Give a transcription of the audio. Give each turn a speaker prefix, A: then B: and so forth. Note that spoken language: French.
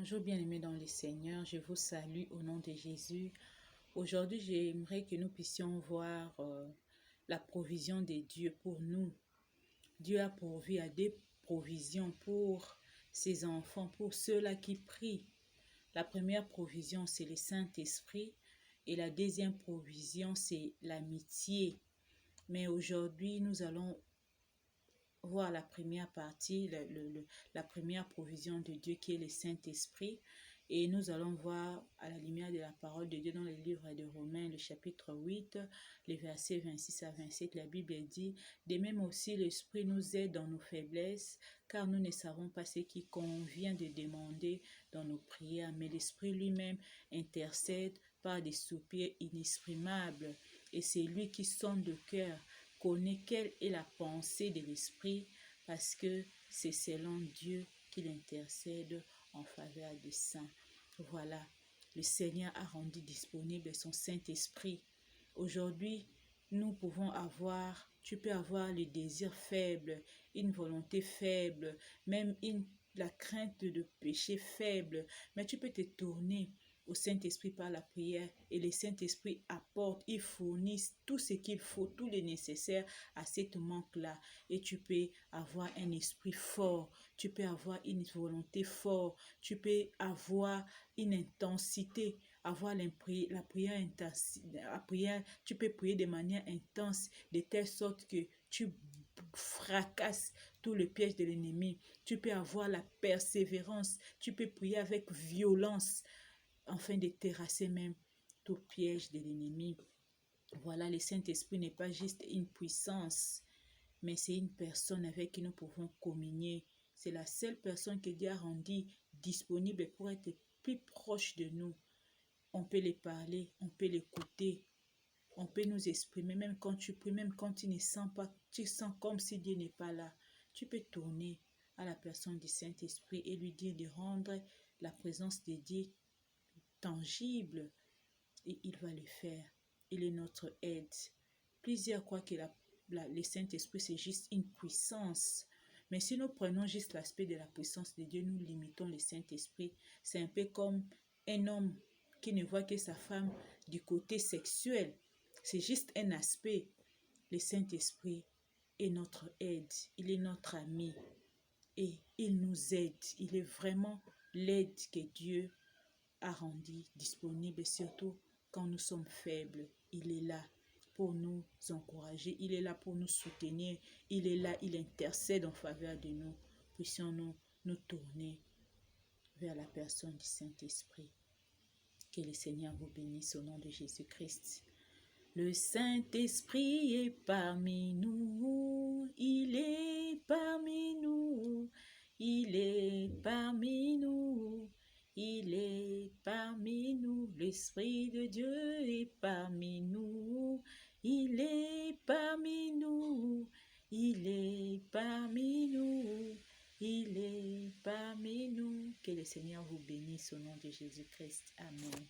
A: Bonjour bien-aimés dans le Seigneur, je vous salue au nom de Jésus. Aujourd'hui, j'aimerais que nous puissions voir la provision de Dieu pour nous. Dieu a pourvu à des provisions pour ses enfants, pour ceux-là qui prient. La première provision, c'est le Saint-Esprit et la deuxième provision, c'est l'amitié. Mais aujourd'hui, nous allons voir la première partie, la première provision de Dieu qui est le Saint-Esprit. Et nous allons voir à la lumière de la parole de Dieu dans le livre de Romains, le chapitre 8, les versets 26 à 27, la Bible dit « De même aussi l'Esprit nous aide dans nos faiblesses, car nous ne savons pas ce qui convient de demander dans nos prières, mais l'Esprit lui-même intercède par des soupirs inexprimables. Et c'est lui qui sonde le cœur, connaît quelle est la pensée de l'Esprit, parce que c'est selon Dieu qu'il intercède en faveur des saints. » Voilà, le Seigneur a rendu disponible son Saint-Esprit. Aujourd'hui, nous pouvons avoir, tu peux avoir le désir faible, une volonté faible, même la crainte de péché faible, mais tu peux te tourner au Saint-Esprit par la prière et le Saint-Esprit apporte, il fournit tout ce qu'il faut, tout le nécessaire à cette manque-là. Et tu peux avoir un esprit fort, tu peux avoir une volonté forte, tu peux avoir une intensité, avoir la prière intense, tu peux prier de manière intense, de telle sorte que tu fracasses tout le piège de l'ennemi. Tu peux avoir la persévérance, tu peux prier avec violence, afin de terrasser même tout piège de l'ennemi. Voilà, le Saint-Esprit n'est pas juste une puissance, mais c'est une personne avec qui nous pouvons communier. C'est la seule personne que Dieu a rendue disponible pour être plus proche de nous. On peut les parler, on peut l'écouter, on peut nous exprimer, même quand tu pries, même quand tu ne sens pas, tu sens comme si Dieu n'est pas là. Tu peux tourner à la personne du Saint-Esprit et lui dire de rendre la présence de Dieu tangible, et il va le faire. Il est notre aide. Plusieurs croient que le Saint-Esprit c'est juste une puissance, mais si nous prenons juste l'aspect de la puissance de Dieu, nous limitons le Saint-Esprit. C'est un peu comme un homme qui ne voit que sa femme du côté sexuel. C'est juste un aspect. Le Saint-Esprit est notre aide, il est notre ami et il nous aide. Il est vraiment l'aide que Dieu a rendu disponible, surtout quand nous sommes faibles. Il est là pour nous encourager, il est là pour nous soutenir, il est là, il intercède en faveur de nous. Puissions-nous nous tourner vers la personne du Saint-Esprit. Que le Seigneur vous bénisse au nom de Jésus-Christ. Le Saint-Esprit est parmi nous, il est parmi nous, il est parmi nous. Il est parmi nous, l'Esprit de Dieu est parmi nous, il est parmi nous, il est parmi nous, il est parmi nous. Que le Seigneur vous bénisse au nom de Jésus-Christ. Amen.